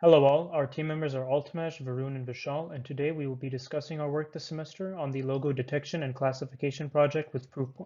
Hello all, our team members are Altamash, Varun, and Vishal, and today we will be discussing our work this semester on the logo detection and classification project with Proofpoint.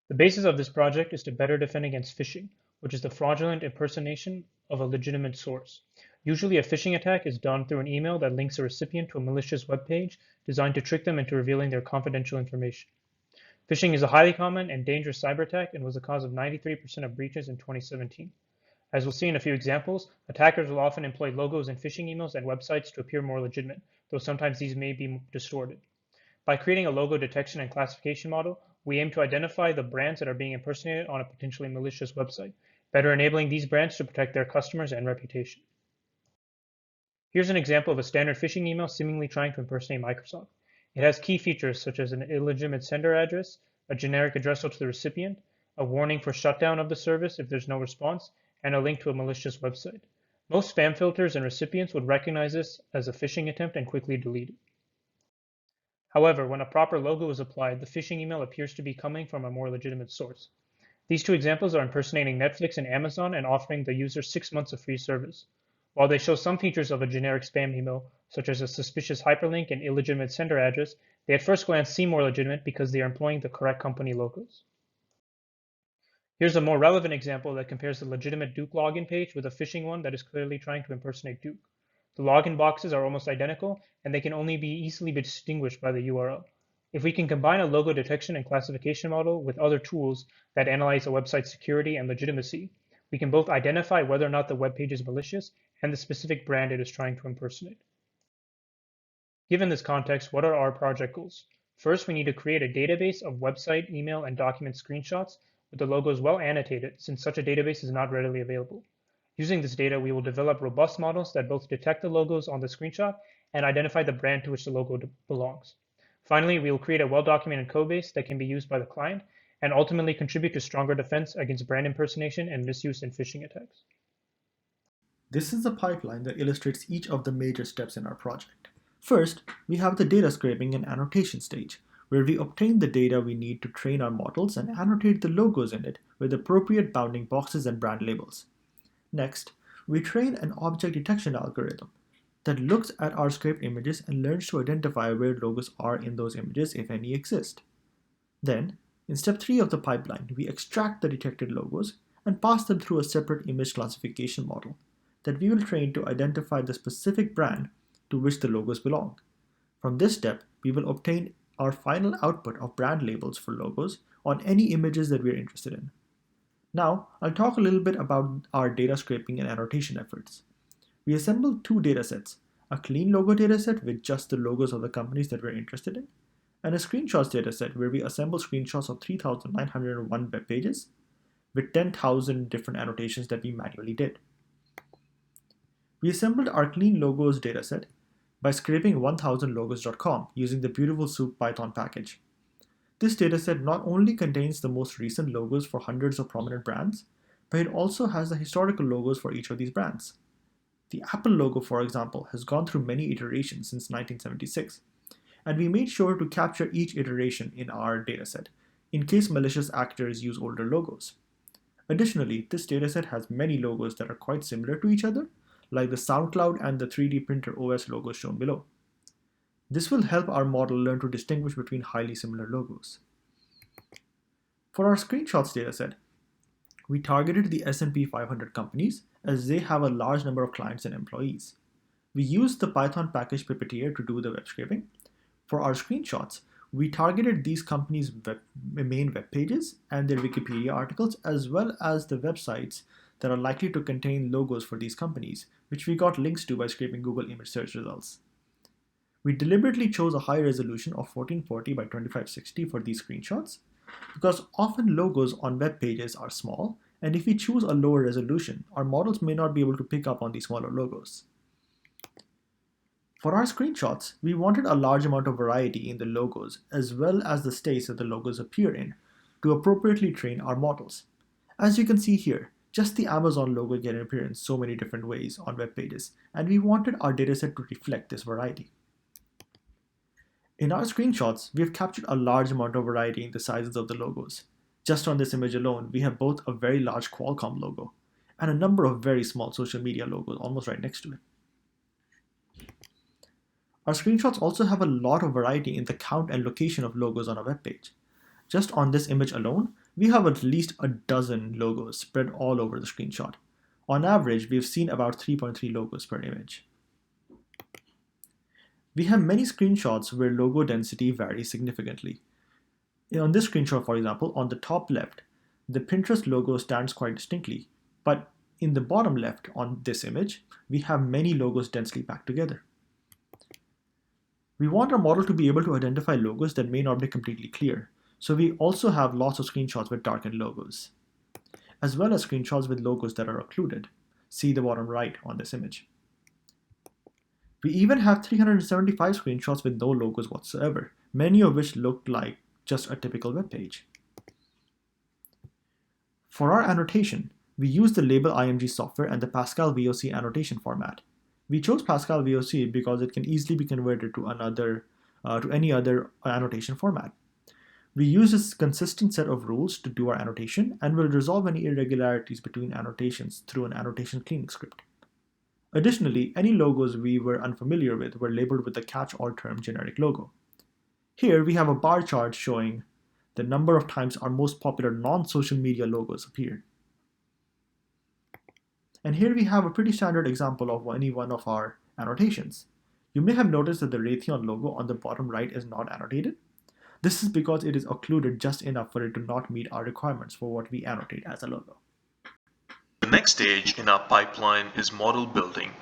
The basis of this project is to better defend against phishing, which is the fraudulent impersonation of a legitimate source. Usually a phishing attack is done through an email that links a recipient to a malicious web page designed to trick them into revealing their confidential information. Phishing is a highly common and dangerous cyber attack and was the cause of 93% of breaches in 2017. As we'll see in a few examples, attackers will often employ logos in phishing emails and websites to appear more legitimate, though sometimes these may be distorted. By creating a logo detection and classification model, we aim to identify the brands that are being impersonated on a potentially malicious website, better enabling these brands to protect their customers and reputation. Here's an example of a standard phishing email seemingly trying to impersonate Microsoft. It has key features such as an illegitimate sender address, a generic addressal to the recipient, a warning for shutdown of the service if there's no response, and a link to a malicious website. Most spam filters and recipients would recognize this as a phishing attempt and quickly delete it. However, when a proper logo is applied, the phishing email appears to be coming from a more legitimate source. These two examples are impersonating Netflix and Amazon and offering the user 6 months of free service. While they show some features of a generic spam email, such as a suspicious hyperlink and illegitimate sender address, they at first glance seem more legitimate because they are employing the correct company logos. Here's a more relevant example that compares the legitimate Duke login page with a phishing one that is clearly trying to impersonate Duke. The login boxes are almost identical, and they can only be easily distinguished by the URL. If we can combine a logo detection and classification model with other tools that analyze a website's security and legitimacy, we can both identify whether or not the web page is malicious and the specific brand it is trying to impersonate. Given this context, what are our project goals? First, we need to create a database of website, email, and document screenshots with the logos well annotated, since such a database is not readily available. Using this data, we will develop robust models that both detect the logos on the screenshot and identify the brand to which the logo belongs. Finally, we will create a well-documented codebase that can be used by the client and ultimately contribute to stronger defense against brand impersonation and misuse in phishing attacks. This is a pipeline that illustrates each of the major steps in our project. First, we have the data scraping and annotation stage, where we obtain the data we need to train our models and annotate the logos in it with appropriate bounding boxes and brand labels. Next, we train an object detection algorithm that looks at our scraped images and learns to identify where logos are in those images, if any exist. Then, in step 3 of the pipeline, we extract the detected logos and pass them through a separate image classification model that we will train to identify the specific brand to which the logos belong. From this step, we will obtain our final output of brand labels for logos on any images that we are interested in. Now, I'll talk a little bit about our data scraping and annotation efforts. We assembled two datasets, a clean logo dataset with just the logos of the companies that we're interested in, and a screenshots dataset where we assemble screenshots of 3,901 web pages with 10,000 different annotations that we manually did. We assembled our clean logos dataset by scraping 1000logos.com using the Beautiful Soup Python package. This dataset not only contains the most recent logos for hundreds of prominent brands, but it also has the historical logos for each of these brands. The Apple logo, for example, has gone through many iterations since 1976, and we made sure to capture each iteration in our dataset in case malicious actors use older logos. Additionally, this dataset has many logos that are quite similar to each other, like the SoundCloud and the 3D printer OS logos shown below. This will help our model learn to distinguish between highly similar logos. For our screenshots dataset, we targeted the S&P 500 companies as they have a large number of clients and employees. We used the Python package Puppeteer to do the web scraping. For our screenshots, we targeted these companies' main web pages and their Wikipedia articles, as well as the websites that are likely to contain logos for these companies, which we got links to by scraping Google image search results. We deliberately chose a high resolution of 1440 by 2560 for these screenshots because often logos on web pages are small, and if we choose a lower resolution, our models may not be able to pick up on these smaller logos. For our screenshots, we wanted a large amount of variety in the logos as well as the states that the logos appear in to appropriately train our models. As you can see here, just the Amazon logo can appear in so many different ways on web pages, and we wanted our dataset to reflect this variety. In our screenshots, we have captured a large amount of variety in the sizes of the logos. Just on this image alone, we have both a very large Qualcomm logo and a number of very small social media logos almost right next to it. Our screenshots also have a lot of variety in the count and location of logos on a web page. Just on this image alone, we have at least a dozen logos spread all over the screenshot. On average, we've seen about 3.3 logos per image. We have many screenshots where logo density varies significantly. On this screenshot, for example, on the top left, the Pinterest logo stands quite distinctly, but in the bottom left on this image, we have many logos densely packed together. We want our model to be able to identify logos that may not be completely clear, so we also have lots of screenshots with darkened logos, as well as screenshots with logos that are occluded. See the bottom right on this image. We even have 375 screenshots with no logos whatsoever, many of which look like just a typical web page. For our annotation, we use the Label IMG software and the Pascal VOC annotation format. We chose Pascal VOC because it can easily be converted to any other annotation format. We use a consistent set of rules to do our annotation and will resolve any irregularities between annotations through an annotation cleaning script. Additionally, any logos we were unfamiliar with were labeled with the catch-all term generic logo. Here we have a bar chart showing the number of times our most popular non-social media logos appeared. And here we have a pretty standard example of any one of our annotations. You may have noticed that the Raytheon logo on the bottom right is not annotated. This is because it is occluded just enough for it to not meet our requirements for what we annotate as a logo. The next stage in our pipeline is model building.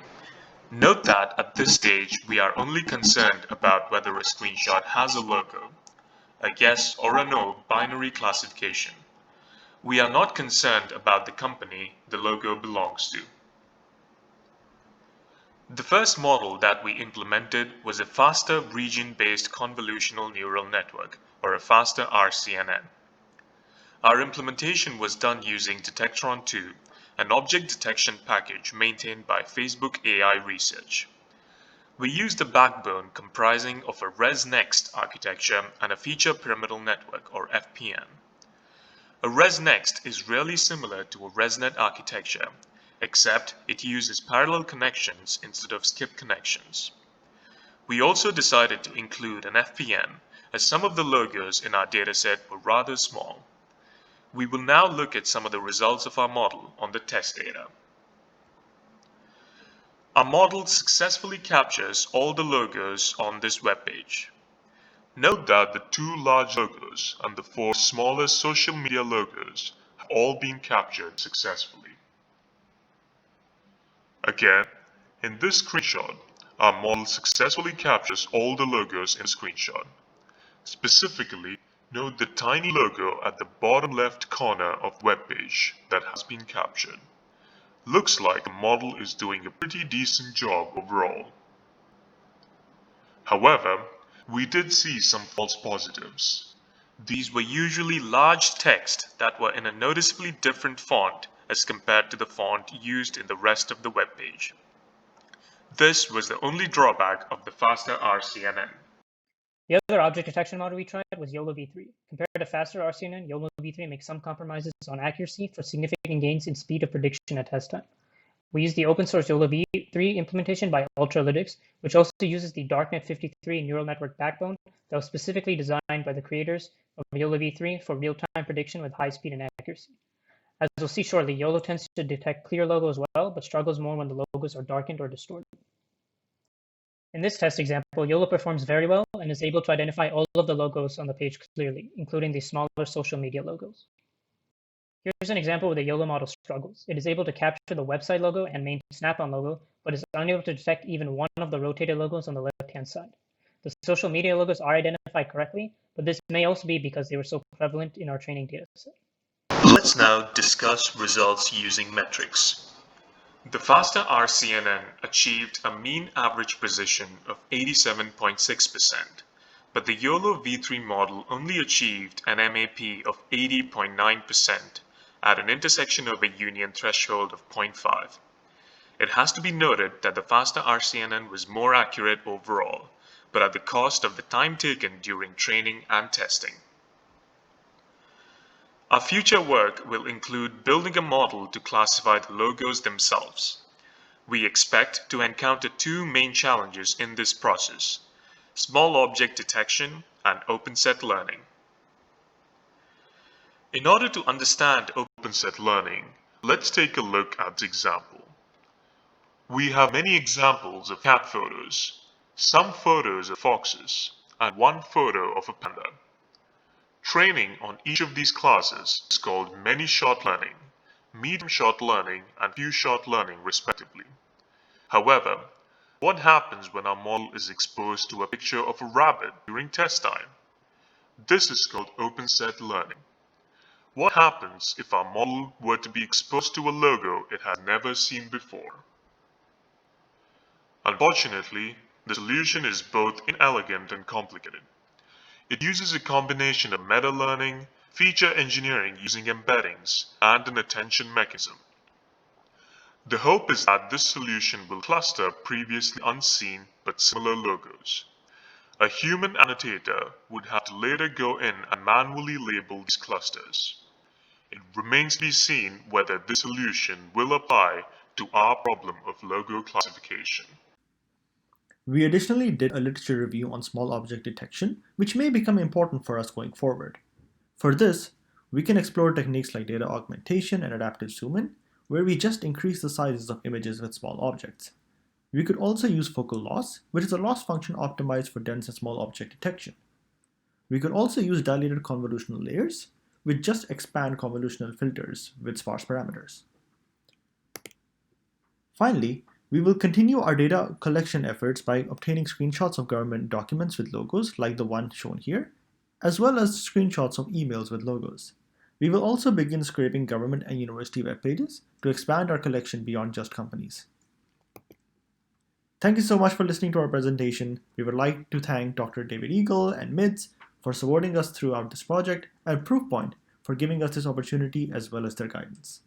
Note that at this stage, we are only concerned about whether a screenshot has a logo, a yes or a no binary classification. We are not concerned about the company the logo belongs to. The first model that we implemented was a faster region-based convolutional neural network, or a faster RCNN. Our implementation was done using Detectron 2, an object detection package maintained by Facebook AI Research. We used a backbone comprising of a ResNext architecture and a feature pyramidal network, or FPN. A ResNext is really similar to a ResNet architecture, except it uses parallel connections instead of skip connections. We also decided to include an FPN, as some of the logos in our dataset were rather small. We will now look at some of the results of our model on the test data. Our model successfully captures all the logos on this web page. Note that the 2 large logos and the 4 smaller social media logos have all been captured successfully. Again, in this screenshot, our model successfully captures all the logos in the screenshot. Specifically, note the tiny logo at the bottom left corner of the web page that has been captured. Looks like the model is doing a pretty decent job overall. However, we did see some false positives. These were usually large text that were in a noticeably different font as compared to the font used in the rest of the web page. This was the only drawback of the faster RCNN. The other object detection model we tried was YOLO v3. Compared to faster RCNN, YOLO v3 makes some compromises on accuracy for significant gains in speed of prediction at test time. We use the open source YOLO v3 implementation by Ultralytics, which also uses the Darknet 53 neural network backbone that was specifically designed by the creators of YOLO v3 for real-time prediction with high speed and accuracy. As we'll see shortly, YOLO tends to detect clear logos well, but struggles more when the logos are darkened or distorted. In this test example, YOLO performs very well and is able to identify all of the logos on the page clearly, including the smaller social media logos. Here's an example where the YOLO model struggles. It is able to capture the website logo and main Snap-on logo, but is unable to detect even one of the rotated logos on the left-hand side. The social media logos are identified correctly, but this may also be because they were so prevalent in our training dataset. Let's now discuss results using metrics. The faster RCNN achieved a mean average precision of 87.6%, but the YOLO v3 model only achieved an MAP of 80.9% at an intersection of a union threshold of 0.5. It has to be noted that the faster RCNN was more accurate overall, but at the cost of the time taken during training and testing. Our future work will include building a model to classify the logos themselves. We expect to encounter two main challenges in this process: small object detection and open set learning. In order to understand open set learning, let's take a look at this example. We have many examples of cat photos, some photos of foxes, and one photo of a panda. Training on each of these classes is called many-shot learning, medium-shot learning, and few-shot learning respectively. However, what happens when our model is exposed to a picture of a rabbit during test time? This is called open set learning. What happens if our model were to be exposed to a logo it has never seen before? Unfortunately, the solution is both inelegant and complicated. It uses a combination of meta-learning, feature engineering using embeddings, and an attention mechanism. The hope is that this solution will cluster previously unseen but similar logos. A human annotator would have to later go in and manually label these clusters. It remains to be seen whether this solution will apply to our problem of logo classification. We additionally did a literature review on small object detection, which may become important for us going forward. For this, we can explore techniques like data augmentation and adaptive zoom-in, where we just increase the sizes of images with small objects. We could also use focal loss, which is a loss function optimized for dense and small object detection. We could also use dilated convolutional layers, which just expand convolutional filters with sparse parameters. Finally, we will continue our data collection efforts by obtaining screenshots of government documents with logos, like the one shown here, as well as screenshots of emails with logos. We will also begin scraping government and university web pages to expand our collection beyond just companies. Thank you so much for listening to our presentation. We would like to thank Dr. David Eagle and MIDS for supporting us throughout this project, and Proofpoint for giving us this opportunity as well as their guidance.